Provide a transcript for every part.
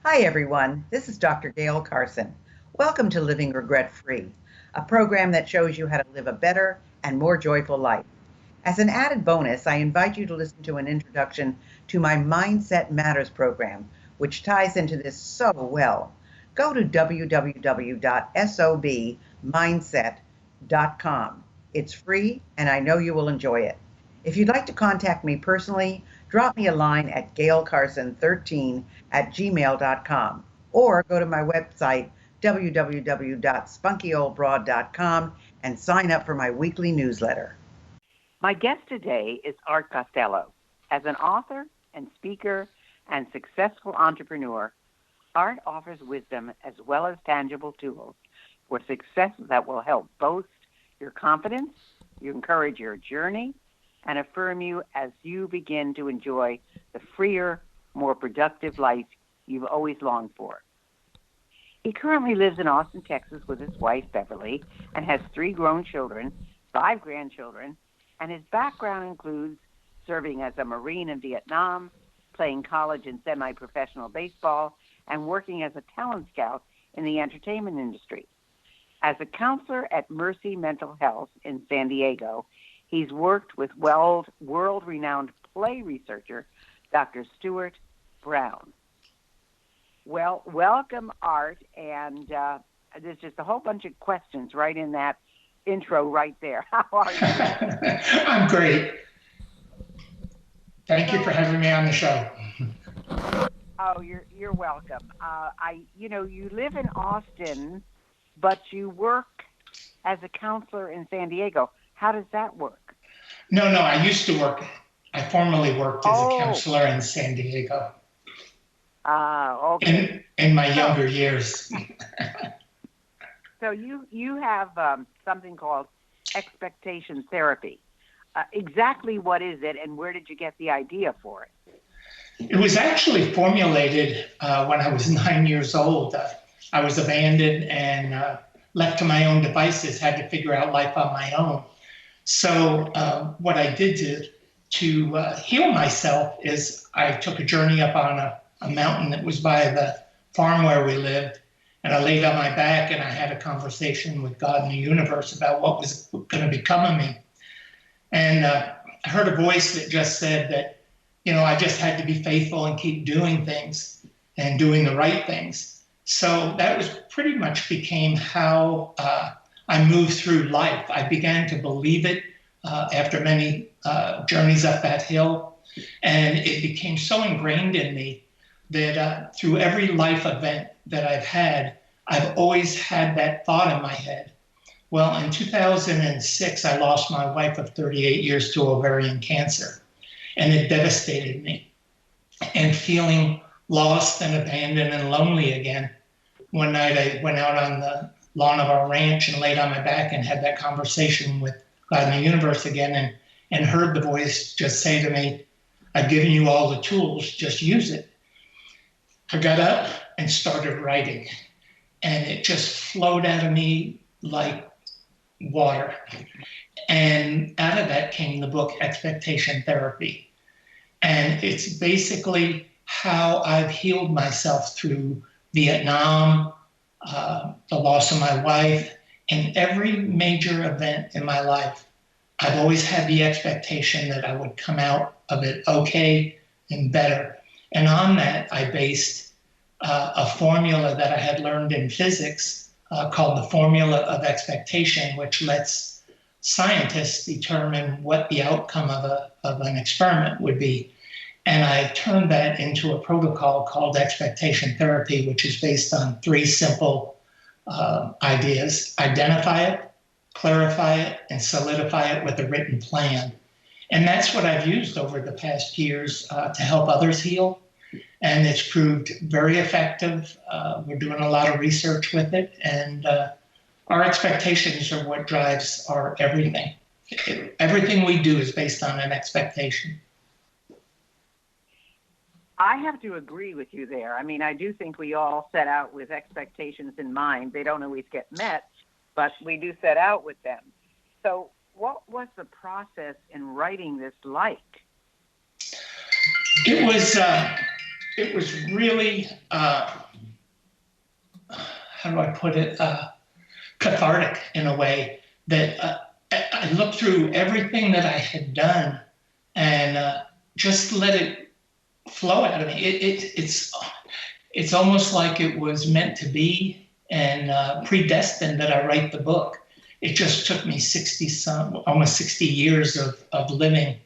Hi, everyone. This is Dr. Gayle Carson. Welcome to Living Regret Free, a program that shows you how to live a better and more joyful life. As an added bonus, I invite you to listen to an introduction to my Mindset Matters program, which ties into this so well. Go to www.sobmindset.com. It's free, and I know you will enjoy it. If you'd like to contact me personally, drop me a line at gaylecarson13@gmail.com or go to my website, www.spunkyoldbroad.com, and sign up for my weekly newsletter. My guest today is Art Costello. As an author and speaker and successful entrepreneur, Art offers wisdom as well as tangible tools for success that will help boost your confidence, you encourage your journey, and affirm you as you begin to enjoy the freer, more productive life you've always longed for. He currently lives in Austin, Texas with his wife, Beverly, and has 3 grown children, 5 grandchildren, and his background includes serving as a Marine in Vietnam, playing college and semi-professional baseball, and working as a talent scout in the entertainment industry. As a counselor at Mercy Mental Health in San Diego, he's worked with world-renowned play researcher, Dr. Stuart Brown. Well, welcome, Art, and there's just a whole bunch of questions right in that intro right there. How are you? I'm great. Thank you for having me on the show. Oh, you're welcome. You live in Austin, but you work as a counselor in San Diego. How does that work? No, I formerly worked as a counselor in San Diego. Okay. In my younger years. So you have something called expectation therapy. Exactly what is it, and where did you get the idea for it? It was actually formulated when I was 9 years old. I was abandoned and left to my own devices, had to figure out life on my own. So what I did to heal myself is I took a journey up on a mountain that was by the farm where we lived, and I laid on my back and I had a conversation with God and the universe about what was going to become of me. And I heard a voice that just said that, I just had to be faithful and keep doing things and doing the right things. So that was pretty much became how I moved through life. I began to believe it after many journeys up that hill. And it became so ingrained in me that through every life event that I've had, I've always had that thought in my head. Well, in 2006, I lost my wife of 38 years to ovarian cancer, and it devastated me. And feeling lost and abandoned and lonely again, one night I went out on the lawn of our ranch and laid on my back and had that conversation with God and the universe again, and heard the voice just say to me, I've given you all the tools, just use it. I got up and started writing, and it just flowed out of me like water. And out of that came the book Expectation Therapy. And it's basically how I've healed myself through Vietnam, the loss of my wife, and every major event in my life. I've always had the expectation that I would come out of it okay and better. And on that, I based a formula that I had learned in physics called the formula of expectation, which lets scientists determine what the outcome of an experiment would be. And I turned that into a protocol called expectation therapy, which is based on 3 simple ideas: identify it, clarify it, and solidify it with a written plan. And that's what I've used over the past years to help others heal. And it's proved very effective. We're doing a lot of research with it, and our expectations are what drives our everything. Everything we do is based on an expectation. I have to agree with you there. I mean, I do think we all set out with expectations in mind. They don't always get met, but we do set out with them. So what was the process in writing this like? It was it was really, how do I put it, cathartic in a way that I looked through everything that I had done and just let it flow out of me. It's almost like it was meant to be and predestined that I write the book. It just took me almost 60 years of living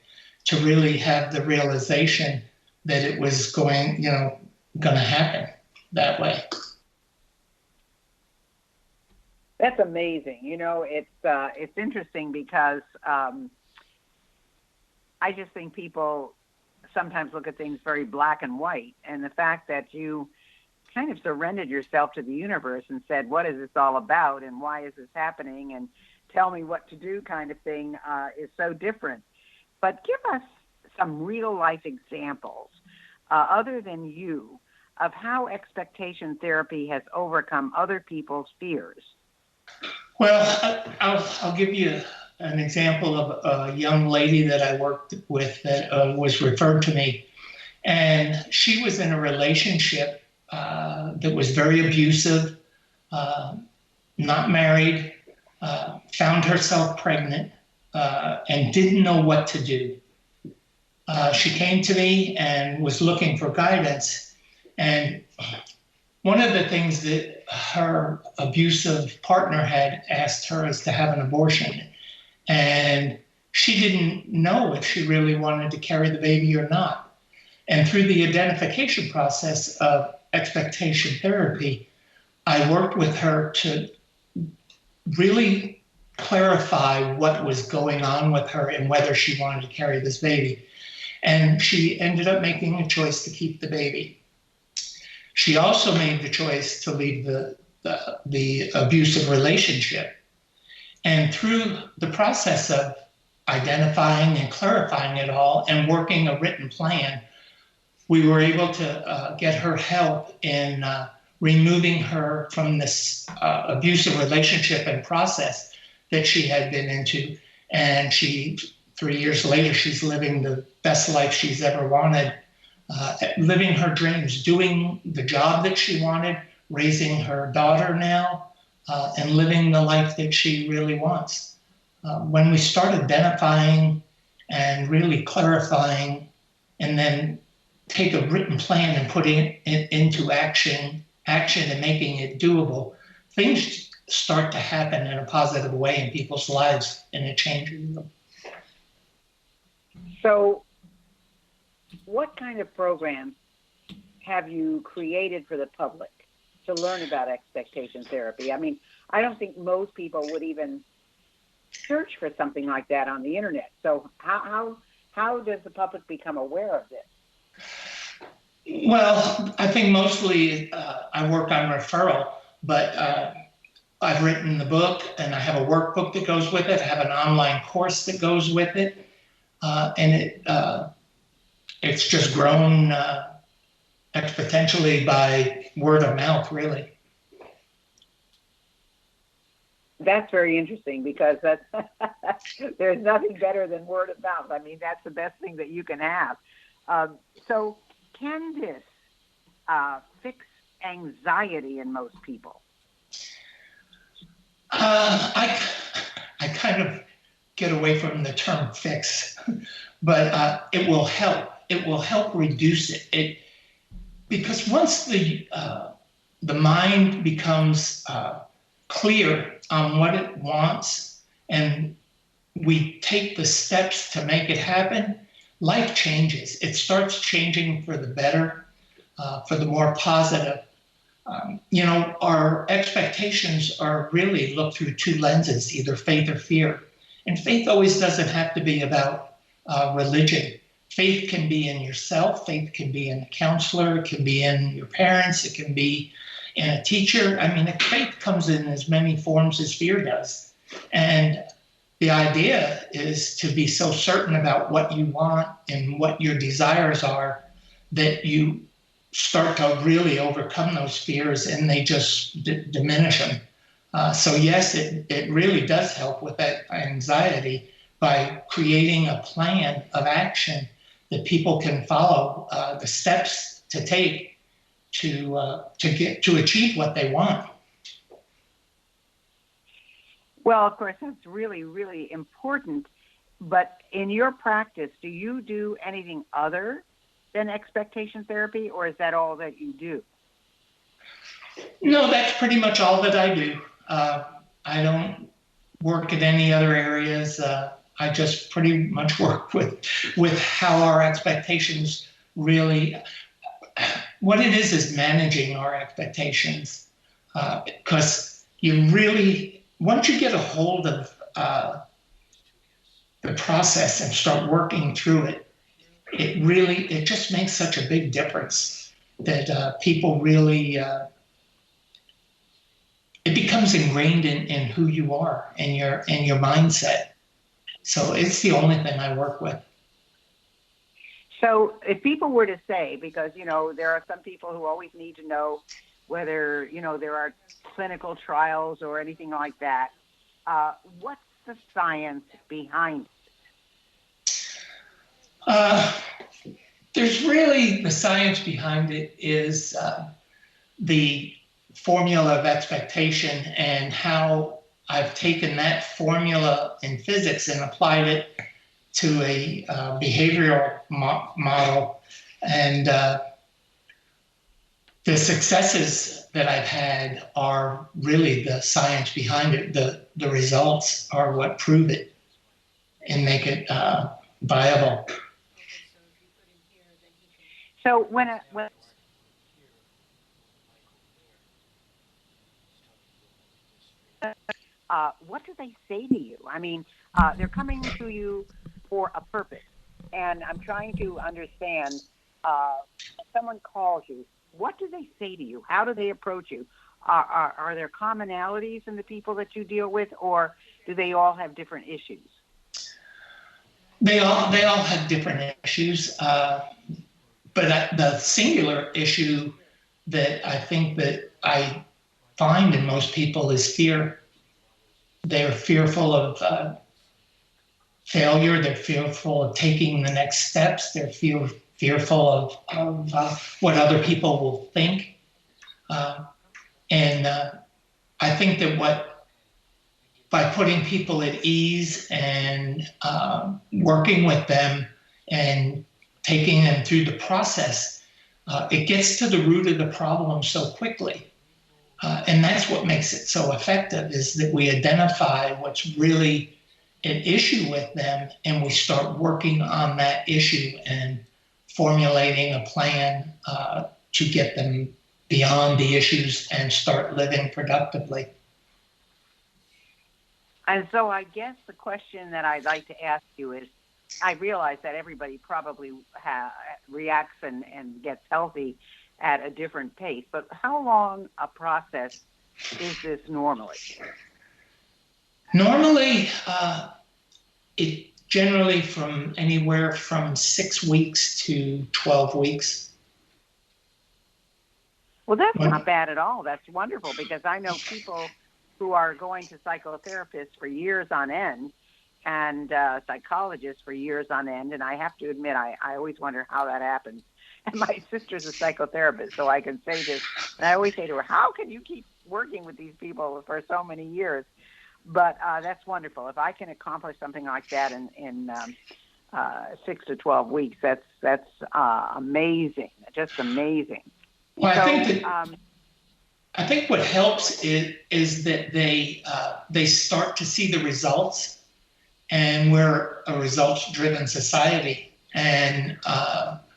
to really have the realization that it was going to happen that way. That's amazing. It's interesting because I just think people sometimes look at things very black and white, and the fact that you kind of surrendered yourself to the universe and said, what is this all about and why is this happening, and tell me what to do kind of thing is so different. But give us some real life examples other than you of how expectation therapy has overcome other people's fears. Well, I'll give you an example of a young lady that I worked with that was referred to me. And she was in a relationship that was very abusive, not married, found herself pregnant, and didn't know what to do. She came to me and was looking for guidance. And one of the things that her abusive partner had asked her is to have an abortion. And she didn't know if she really wanted to carry the baby or not. And through the identification process of expectation therapy, I worked with her to really clarify what was going on with her and whether she wanted to carry this baby. And she ended up making a choice to keep the baby. She also made the choice to leave the abusive relationship. And through the process of identifying and clarifying it all and working a written plan, we were able to get her help in removing her from this abusive relationship and process that she had been into. And 3 years later, she's living the best life she's ever wanted, living her dreams, doing the job that she wanted, raising her daughter now, and living the life that she really wants. When we start identifying and really clarifying and then take a written plan and putting it into action and making it doable, things start to happen in a positive way in people's lives, and it changes them. So what kind of programs have you created for the public to learn about expectation therapy? I mean, I don't think most people would even search for something like that on the internet. So how does the public become aware of this? Well, I think mostly I work on referral, but I've written the book and I have a workbook that goes with it. I have an online course that goes with it. And it's just grown exponentially by word of mouth, really. That's very interesting because there's nothing better than word of mouth. I mean, that's the best thing that you can have. So can this fix anxiety in most people? I kind of get away from the term fix, but it will help. It will help reduce it. Because once the mind becomes clear on what it wants, and we take the steps to make it happen, life changes. It starts changing for the better, for the more positive. Our expectations are really looked through two lenses, either faith or fear. And faith always doesn't have to be about religion. Faith can be in yourself. Faith can be in a counselor. It can be in your parents. It can be in a teacher. I mean, faith comes in as many forms as fear does. And the idea is to be so certain about what you want and what your desires are that you start to really overcome those fears and they just diminish them. So yes, it really does help with that anxiety by creating a plan of action that people can follow, the steps to take to achieve what they want. Well, of course, that's really, really important. But in your practice, do you do anything other than expectation therapy, or is that all that you do? No, that's pretty much all that I do. I don't work in any other areas. I just pretty much work with how our expectations really. What it is managing our expectations, because you really, once you get a hold of the process and start working through it, it just makes such a big difference that people really. It becomes ingrained in who you are and your mindset. So it's the only thing I work with. So if people were to say, because, there are some people who always need to know whether, there are clinical trials or anything like that, what's the science behind it? There's really, the science behind it is the formula of expectation and how I've taken that formula in physics and applied it to a behavioral model, and the successes that I've had are really the science behind it. The results are what prove it and make it viable. So what do they say to you? I mean, they're coming to you for a purpose, and I'm trying to understand. Someone calls you. What do they say to you? How do they approach you? Are there commonalities in the people that you deal with, or do they all have different issues? They all have different issues, but the singular issue that I think that I find in most people is fear. They're fearful of failure. They're fearful of taking the next steps. They're fearful of what other people will think. And I think that by putting people at ease and working with them and taking them through the process, it gets to the root of the problem so quickly. And that's what makes it so effective, is that we identify what's really an issue with them, and we start working on that issue and formulating a plan to get them beyond the issues and start living productively. And so I guess the question that I'd like to ask you is, I realize that everybody probably reacts and gets healthy at a different pace, but how long a process is this normally? Normally, it generally from anywhere from 6 weeks to 12 weeks. Well, that's not bad at all. That's wonderful, because I know people who are going to psychotherapists for years on end and psychologists for years on end. And I have to admit, I always wonder how that happens. And my sister's a psychotherapist, so I can say this. And I always say to her, how can you keep working with these people for so many years? But that's wonderful. If I can accomplish something like that in 6 to 12 weeks, that's amazing, just amazing. Well, I think what helps is that they start to see the results, and we're a results-driven society. And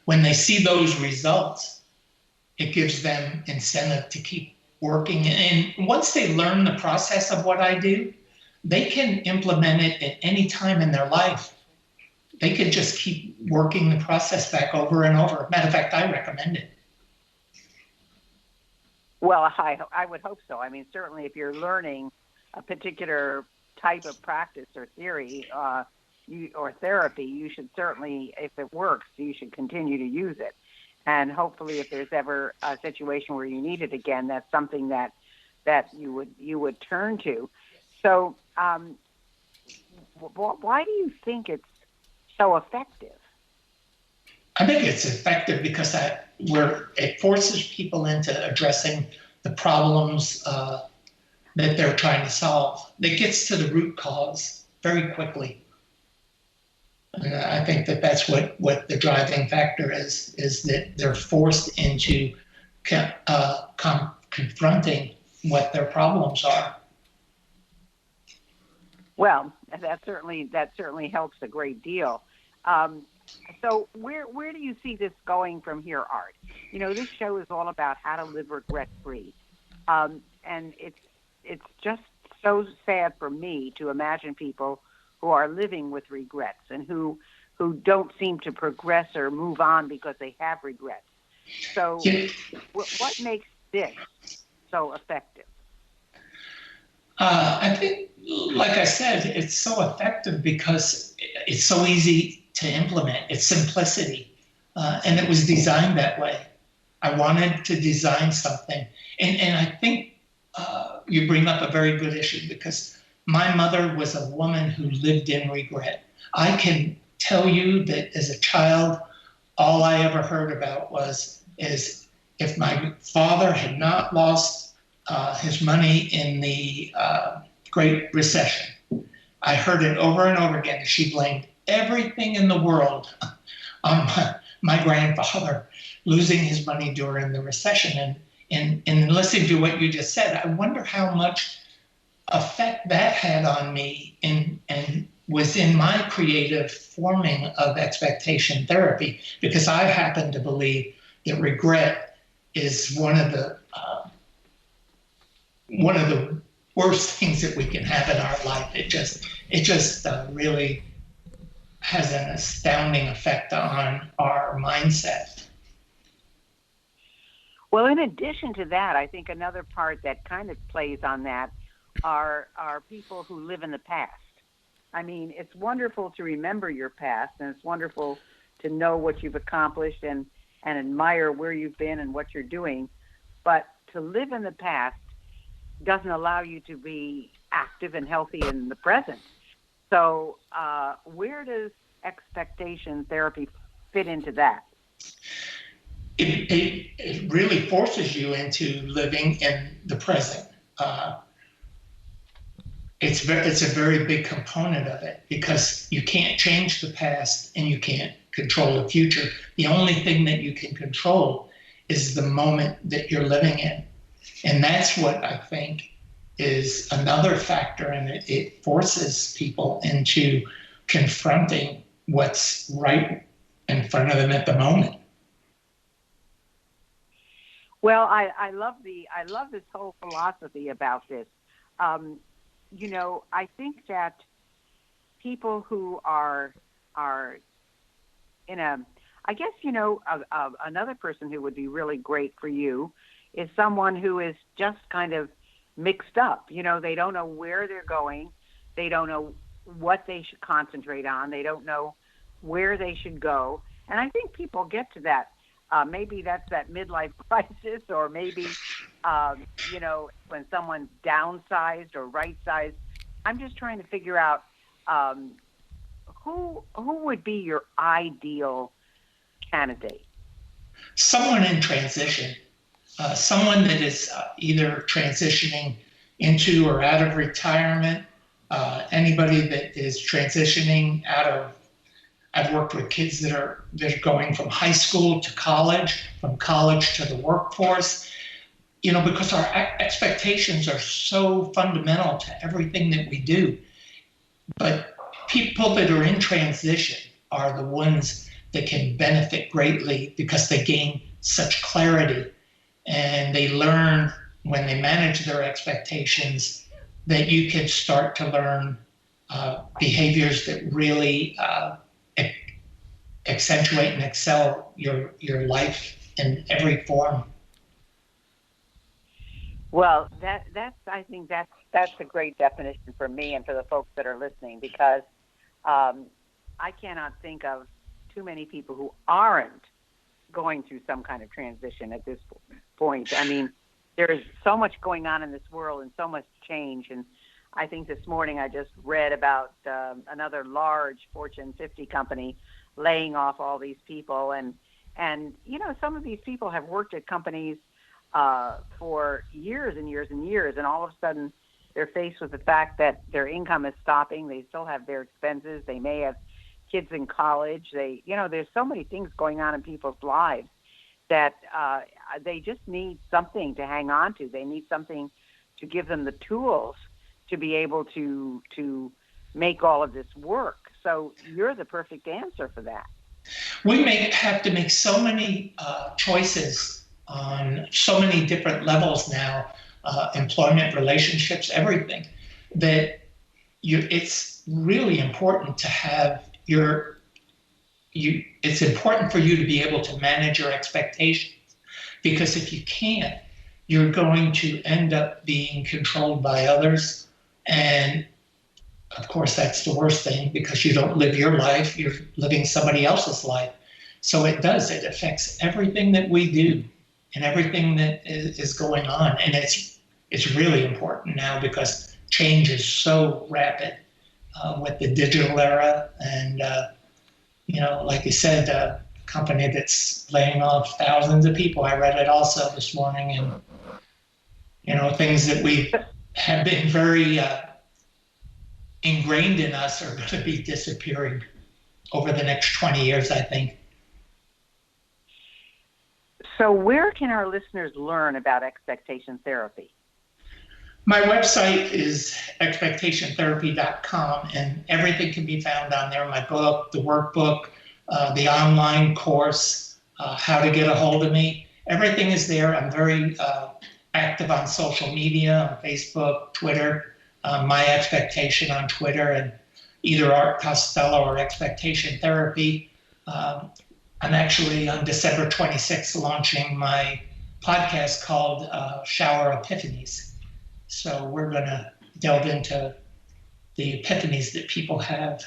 when they see those results, it gives them incentive to keep working. And once they learn the process of what I do, they can implement it at any time in their life. They could just keep working the process back over and over. Matter of fact, I recommend it. Well, I would hope so. I mean, certainly if you're learning a particular type of practice or theory or therapy, you should certainly, if it works, you should continue to use it. And hopefully if there's ever a situation where you need it again, that's something that you would turn to. So why do you think it's so effective? I think it's effective because it forces people into addressing the problems that they're trying to solve. It gets to the root cause very quickly. And I think that that's what the driving factor is that they're forced into confronting what their problems are. Well, that certainly helps a great deal. So where do you see this going from here, Art? This show is all about how to live regret-free, and it's just so sad for me to imagine people who are living with regrets and who don't seem to progress or move on because they have regrets. So, what makes this so effective? I think, like I said, it's so effective because it's so easy to implement. It's simplicity, and it was designed that way. I wanted to design something, and I think you bring up a very good issue because my mother was a woman who lived in regret. I can tell you that as a child, all I ever heard about is if my father had not lost his money in the Great Recession. I heard it over and over again. She blamed everything in the world on my grandfather losing his money during the recession. And listening to what you just said, I wonder how much effect that had on me and was in my creative forming of expectation therapy, because I happen to believe that regret is one of the worst things that we can have in our life. It just really has an astounding effect on our mindset. Well, in addition to that, I think another part that kind of plays on that are people who live in the past. I mean, it's wonderful to remember your past, and it's wonderful to know what you've accomplished and admire where you've been and what you're doing. But to live in the past doesn't allow you to be active and healthy in the present. So where does expectation therapy fit into that? It really forces you into living in the present. It's a very big component of it because you can't change the past and you can't control the future. The only thing that you can control is the moment that you're living in. And that's what I think is another factor, and it forces people into confronting what's right in front of them at the moment. Well, I love this whole philosophy about this. I think that people who are in another person who would be really great for you is someone who is just kind of mixed up. They don't know where they're going. They don't know what they should concentrate on. They don't know where they should go. And I think people get to that. Maybe that's that midlife crisis, or maybe, when someone's downsized or right-sized. I'm just trying to figure out who would be your ideal candidate? Someone in transition, someone that is either transitioning into or out of retirement, anybody that is transitioning out of. I've worked with kids that are going from high school to college, from college to the workforce, because our expectations are so fundamental to everything that we do. But people that are in transition are the ones that can benefit greatly because they gain such clarity and they learn when they manage their expectations that you can start to learn behaviors that really accentuate and excel your life in every form. Well, I think that's a great definition for me and for the folks that are listening, because I cannot think of too many people who aren't going through some kind of transition at this point. I mean, there is so much going on in this world and so much change. And I think this morning I just read about another large Fortune 50 company laying off all these people. And some of these people have worked at companies for years and years and years, and all of a sudden they're faced with the fact that their income is stopping. They still have their expenses. They may have kids in college. There's so many things going on in people's lives that they just need something to hang on to. They need something to give them the tools to be able to make all of this work. So you're the perfect answer for that. We have to make so many choices on so many different levels now, employment, relationships, everything, that it's really important to have it's important for you to be able to manage your expectations, because if you can't, you're going to end up being controlled by others. And of course, that's the worst thing, because you don't live your life, you're living somebody else's life. So it affects everything that we do and everything that is going on. And it's really important now because change is so rapid with the digital era. And, like you said, a company that's laying off thousands of people. I read it also this morning. And, things that we have been very ingrained in us are going to be disappearing over the next 20 years, I think. So where can our listeners learn about expectation therapy? My website is expectationtherapy.com, and everything can be found on there. My book, the workbook, the online course, how to get a hold of me. Everything is there. I'm very active on social media, on Facebook, Twitter, My Expectation on Twitter, and either Art Costello or Expectation Therapy. I'm actually on December 26th launching my podcast called Shower Epiphanies. So we're going to delve into the epiphanies that people have.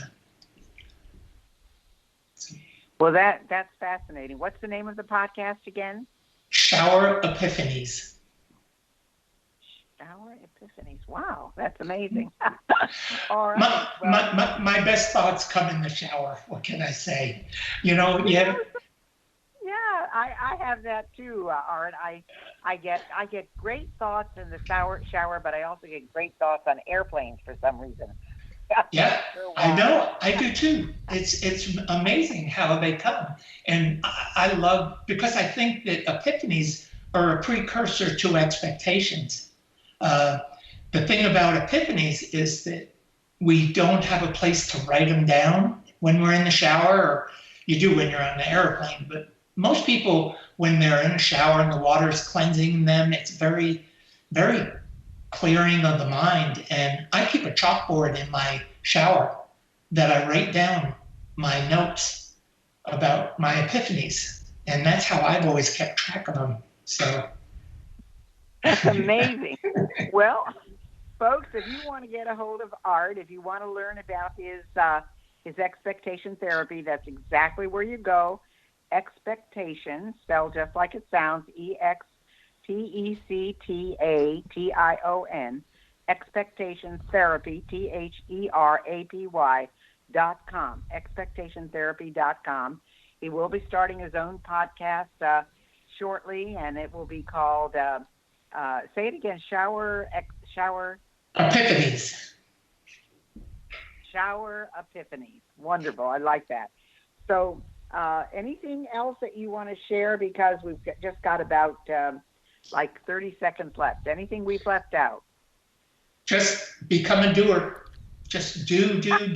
Well, that's fascinating. What's the name of the podcast again? Shower Epiphanies. Shower Epiphanies. Wow, that's amazing. All right. My best thoughts come in the shower. What can I say? Yeah, I have that too, Art. I get great thoughts in the shower, but I also get great thoughts on airplanes for some reason. Yeah, I know. I do too. It's amazing how they come. And I love, because I think that epiphanies are a precursor to expectations. The thing about epiphanies is that we don't have a place to write them down when we're in the shower, or you do when you're on the airplane. But most people, when they're in a shower and the water's cleansing them, it's very, very clearing of the mind. And I keep a chalkboard in my shower that I write down my notes about my epiphanies. And that's how I've always kept track of them. So that's amazing. Well, folks, if you want to get a hold of Art, if you want to learn about his expectation therapy, that's exactly where you go. Expectation, spelled just like it sounds, EXPECTATION, Expectation Therapy, THERAPY.com, expectationtherapy.com. He will be starting his own podcast shortly, and it will be called, say it again, Shower Epiphanies. Shower Epiphanies. Wonderful. I like that. So anything else that you want to share? Because we've just got about 30 seconds left. Anything we've left out? Just become a doer. Just do. Be a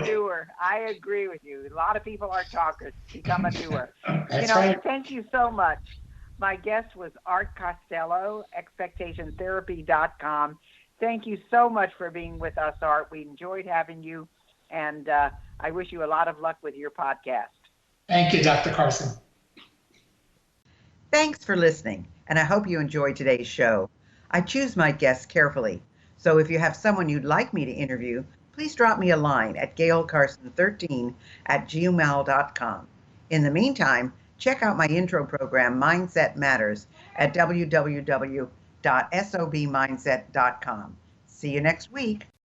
doer. I agree with you. A lot of people are talkers. Become a doer. That's right. Thank you so much. My guest was Art Costello, expectationtherapy.com. Thank you so much for being with us, Art. We enjoyed having you, and I wish you a lot of luck with your podcast. Thank you, Dr. Carson. Thanks for listening, and I hope you enjoyed today's show. I choose my guests carefully, so if you have someone you'd like me to interview, please drop me a line at gaylecarson13@gmail.com. In the meantime, check out my intro program, Mindset Matters, at www.sobmindset.com. See you next week.